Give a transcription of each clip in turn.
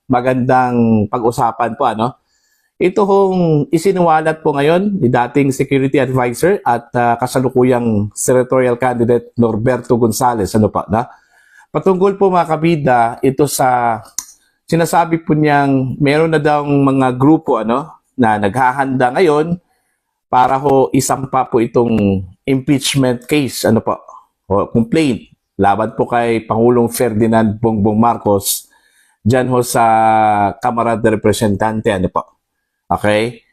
magandang pag-usapan po, ano? Ito hong isinuwalat po ngayon ni dating Security Advisor at kasalukuyang senatorial candidate Norberto Gonzales, ano pa, na? Patungkol po mga kabida, ito sa sinasabi po niyang meron na daw mga grupo, ano, na naghahanda ngayon para ho isampa po itong impeachment case, ano po, o complaint laban po kay Pangulong Ferdinand Bongbong Marcos dyan ho sa Kamara de Representante, ano po. Okay?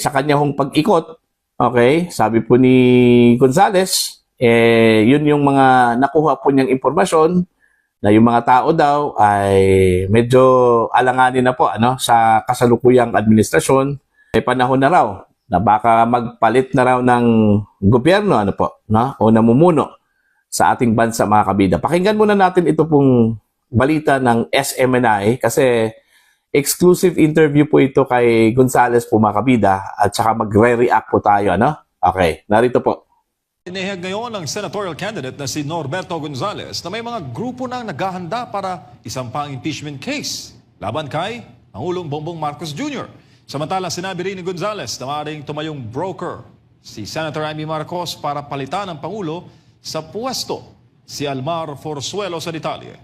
Sa kanya hong pag-ikot, okay, sabi po ni Gonzales, yun yung mga nakuha po niyang impormasyon na yung mga tao daw ay medyo alanganin na po, ano, sa kasalukuyang administrasyon. May panahon na raw na baka magpalit na raw ng gobyerno, ano po, no? O namumuno sa ating bansa, mga kabida. Pakinggan muna natin ito pong balita ng SMNI kasi exclusive interview po ito kay Gonzales po, mga kabida, at saka magre-react po tayo, ano? Okay, narito po. Inihag ngayon ng senatorial candidate na si Norberto Gonzales na may mga grupo nang naghahanda para isampang impeachment case laban kay Pangulong Bongbong Marcos Jr. Samantalang sinabi rin ni Gonzales na maaaring tumayong broker si Senator Amy Marcos para palitan ng Pangulo sa puwesto. Si Almar Forzuelo sa detalye.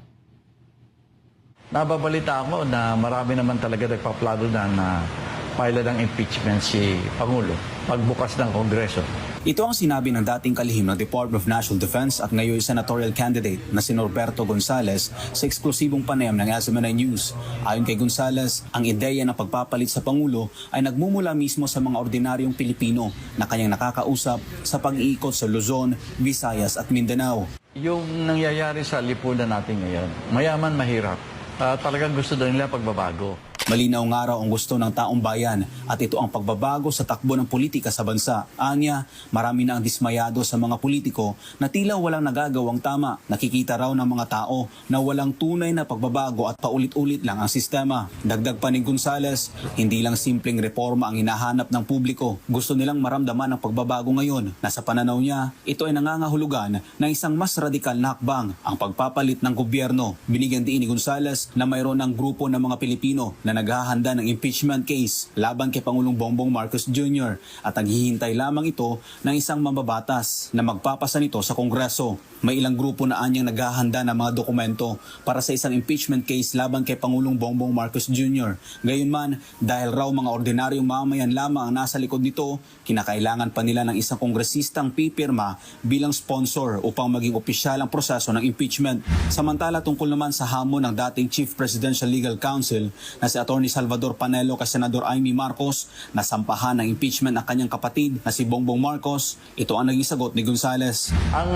Nababalita ako na marami naman talaga nagpaplano na file ng impeachment si Pangulo pagbukas ng Kongreso. Ito ang sinabi ng dating kalihim ng Department of National Defense at ngayon senatorial candidate na si Norberto Gonzales sa eksklusibong panayam ng SMNI News. Ayon kay Gonzales, ang ideya ng pagpapalit sa Pangulo ay nagmumula mismo sa mga ordinaryong Pilipino na kanyang nakakausap sa pag-iikot sa Luzon, Visayas at Mindanao. Yung nangyayari sa lipunan natin ngayon, mayaman mahirap. Talagang gusto daw nila pagbabago. Malinaw nga raw ang gusto ng taong bayan at ito ang pagbabago sa takbo ng politika sa bansa. Anya, marami na ang dismayado sa mga politiko na tila walang nagagawang tama. Nakikita raw ng mga tao na walang tunay na pagbabago at paulit-ulit lang ang sistema. Dagdag pa ni Gonzales, hindi lang simpleng reforma ang hinahanap ng publiko. Gusto nilang maramdaman ang pagbabago ngayon na sa pananaw niya, ito ay nangangahulugan ng isang mas radikal na hakbang, ang pagpapalit ng gobyerno. Binigyan din ni Gonzales na mayroon ng grupo ng mga Pilipino na naghahanda ng impeachment case laban kay Pangulong Bongbong Marcos Jr. at naghihintay lamang ito ng isang mambabatas na magpapasa nito sa Kongreso. May ilang grupo na anyang naghahanda ng mga dokumento para sa isang impeachment case laban kay Pangulong Bongbong Marcos Jr. Gayunman, dahil raw mga ordinaryong mamayan lamang ang nasa likod nito, kinakailangan pa nila ng isang kongresistang pipirma bilang sponsor upang maging opisyal ang proseso ng impeachment. Samantala, tungkol naman sa hamon ng dating Chief Presidential Legal Counsel na si Attorney Salvador Panelo kay Senador Amy Marcos na sampahan ng impeachment ng kanyang kapatid na si Bongbong Marcos, ito ang naging sagot ni Gonzales. Ang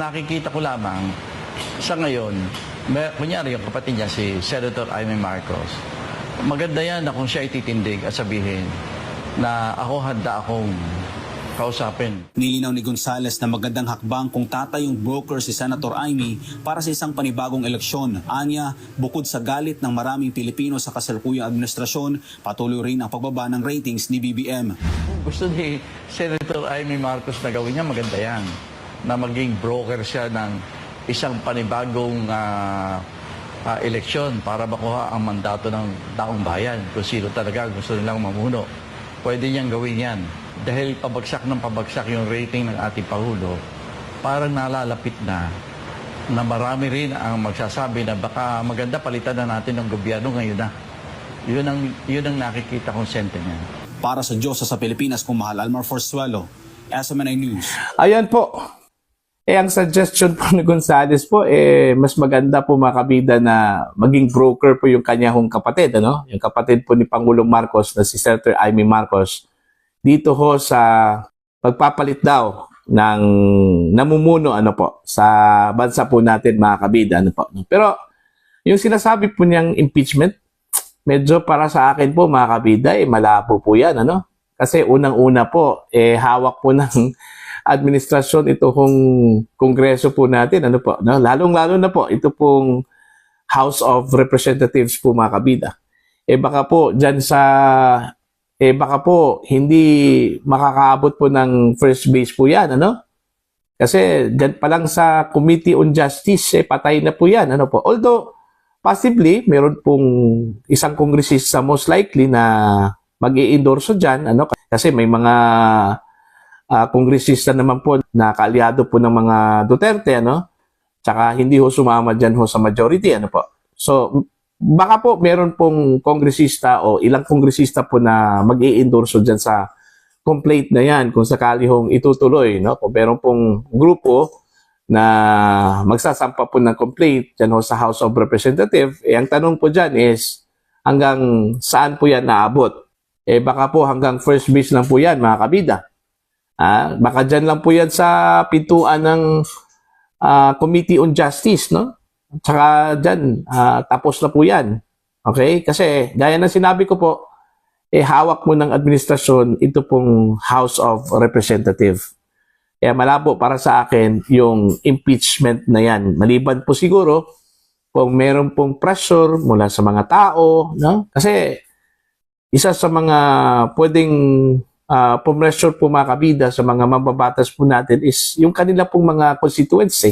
nakikita ko lamang sa ngayon, kunyari yung kapatid niya si Senator Amy Marcos, maganda yan na kung siya ititindig at sabihin na handa akong kausapin. Nilinaw ni Gonzales na magandang hakbang kung tatayong broker si Senator Amy para sa isang panibagong eleksyon. Anya, bukod sa galit ng maraming Pilipino sa kasalukuyang administrasyon, patuloy rin ang pagbaba ng ratings ni BBM. Gusto ni Senator Amy Marcos na gawin niya, maganda yan. Na maging broker siya ng isang panibagong eleksyon para makuha ang mandato ng taong bayan kung sino talaga gusto nilang mamuno. Pwede niyang gawin yan. Dahil pabagsak ng pabagsak yung rating ng ating Pangulo, parang nalalapit na marami rin ang magsasabi na baka maganda palitan na natin ng gobyerno ngayon na. Yun ang nakikita kong sentiment. Para sa Diyos sa Pilipinas, kung mahal, Almar Forzuelo, SMNI News. Ayan po. Ang suggestion po ni Gonzales po, mas maganda po, mga kabida, na maging broker po yung kanyang kapatid, ano? Yung kapatid po ni Pangulong Marcos na si Senator Amy Marcos dito ho sa pagpapalit daw ng namumuno, ano po, sa bansa po natin, mga kabida, ano po. Pero yung sinasabi po niyang impeachment, medyo para sa akin po, mga kabida, malabo po yan, ano? Kasi unang-una po, hawak po ng administrasyon ito kung kongreso po natin, ano po, no? Lalong-lalo na po ito pong House of Representatives po, mga kabida. Baka po dyan sa baka po hindi makakaabot po ng first base po yan, ano? Kasi dyan pa lang sa Committee on Justice, patay na po yan, ano po? Although possibly meron pong isang kongresista most likely na mag-i-endorso dyan, ano, kasi may mga kongresista naman po na kaalyado po ng mga Duterte, ano, tsaka hindi ho sumama dyan ho sa majority, ano po. So, baka po meron pong kongresista o ilang kongresista po na mag-i-endorso dyan sa complaint na yan kung sakali hong itutuloy, no? Kung meron pong grupo na magsasampa po ng complaint dyan ho sa House of Representatives, ang tanong po dyan is hanggang saan po yan naabot? Baka po hanggang first base lang po yan, mga kabida. Baka dyan lang po yan sa pintuan ng Committee on Justice, no? Tsaka dyan, tapos na po yan. Okay? Kasi, gaya ng sinabi ko po, hawak mo ng administrasyon ito pong House of Representatives. Kaya malabo para sa akin yung impeachment na yan. Maliban po siguro kung meron pong pressure mula sa mga tao, no? Kasi isa sa mga pwedeng pressure po mga kabida sa mga mababatas po natin is yung kanila pong mga constituents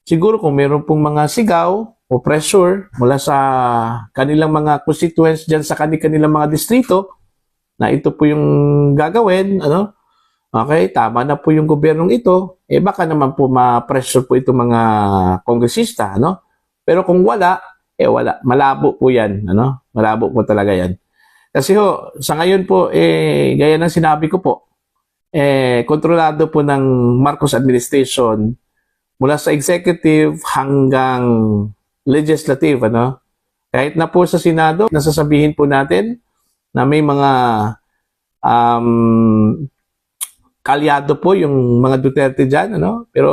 Siguro kung meron pong mga sigaw o pressure mula sa kanilang mga constituents dyan sa kanilang mga distrito na ito po yung gagawin, ano? Okay, tama na po yung gobyernong ito, baka naman po ma-pressure po itong mga kongresista, ano? Pero kung wala, wala. Malabo po yan, ano? Malabo po talaga yan. Kasi ho, sa ngayon po, gaya ng sinabi ko po, kontrolado po ng Marcos administration mula sa executive hanggang legislative, ano? Kahit na po sa Senado, nasasabihin po natin na may mga kalyado po yung mga Duterte dyan, ano? Pero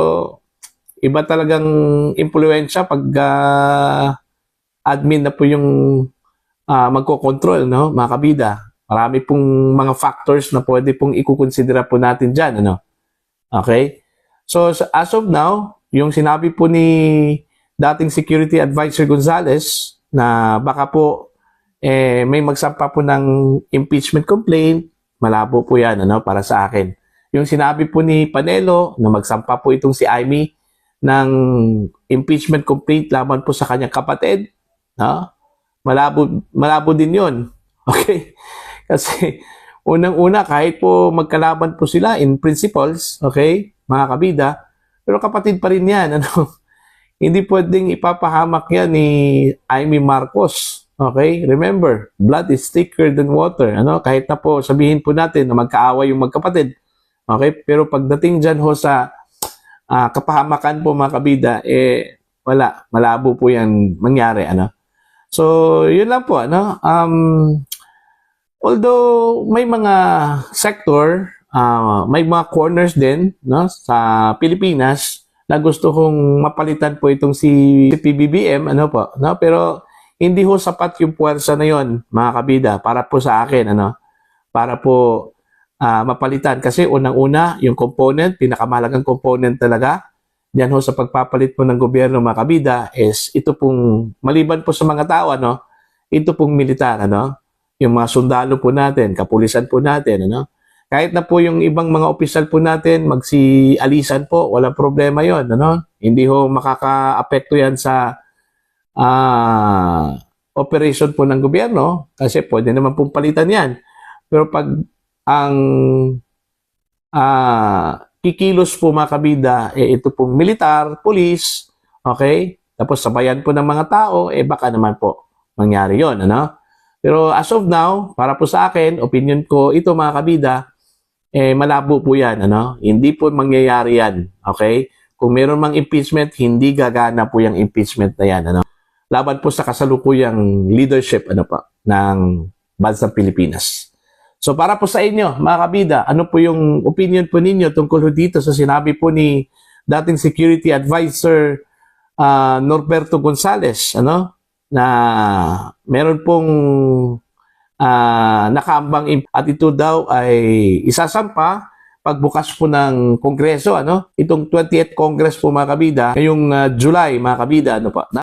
iba talagang impluensya pag admin na po yung magkocontrol, no? Mga kabida. Marami pong mga factors na pwede pong ikukonsidera po natin dyan, ano? Okay? So, as of now, yung sinabi po ni dating Security Advisor Gonzales na baka po may magsampa po ng impeachment complaint, malabo po yan, ano, para sa akin. Yung sinabi po ni Panelo na magsampa po itong si Amy ng impeachment complaint laban po sa kanyang kapatid, no? Malabo din yun. Okay? Kasi unang-una, kahit po magkalaban po sila in principles, okay, mga kabida, pero kapatid pa rin yan. Ano? Hindi pwedeng ipapahamak yan ni Amy Marcos. Okay? Remember, blood is thicker than water. Ano? Kahit na po sabihin po natin na magkaaway yung magkapatid. Okay? Pero pagdating dyan ho sa kapahamakan po mga kabida, wala. Malabo po yan mangyari. Ano? So, yun lang po. Ano? Although may mga sector, may mga corners din, no, sa Pilipinas na gusto kong mapalitan po itong si PBBM, ano po, no? Pero hindi ho sapat yung puwersa na yon, mga kabida, para po sa akin, ano, para po mapalitan. Kasi unang-una, yung component, pinakamahalagang component talaga, diyan ho sa pagpapalit po ng gobyerno, mga kabida, is ito pong, maliban po sa mga tao, ano, ito pong militar, ano, yung mga sundalo po natin, kapulisan po natin, ano. Kahit na po yung ibang mga opisyal po natin, magsi-alisan po, walang problema yon, ano? Hindi ho makaka-apekto yan sa operation po ng gobyerno kasi pwede naman pong palitan yan. Pero pag ang kikilos po mga kabida, ito pong militar, police, okay? Tapos sabayan po ng mga tao, baka naman po mangyari yon, ano? Pero as of now, para po sa akin, opinion ko, ito mga kabida, malabo po yan, ano? Hindi po mangyayari yan, okay? Kung meron mang impeachment, hindi gagana po yung impeachment na yan, ano? Laban po sa kasalukuyang leadership, ano pa, ng bansang Pilipinas. So para po sa inyo, mga kabida, ano po yung opinion po ninyo tungkol dito sa sinabi po ni dating Security Advisor Norberto Gonzales, ano? Na meron pong nakaambang at ito daw ay isasampa pagbukas po ng Kongreso, ano? Itong 20th Congress po mga kabida, ngayong July mga kabida, ano pa?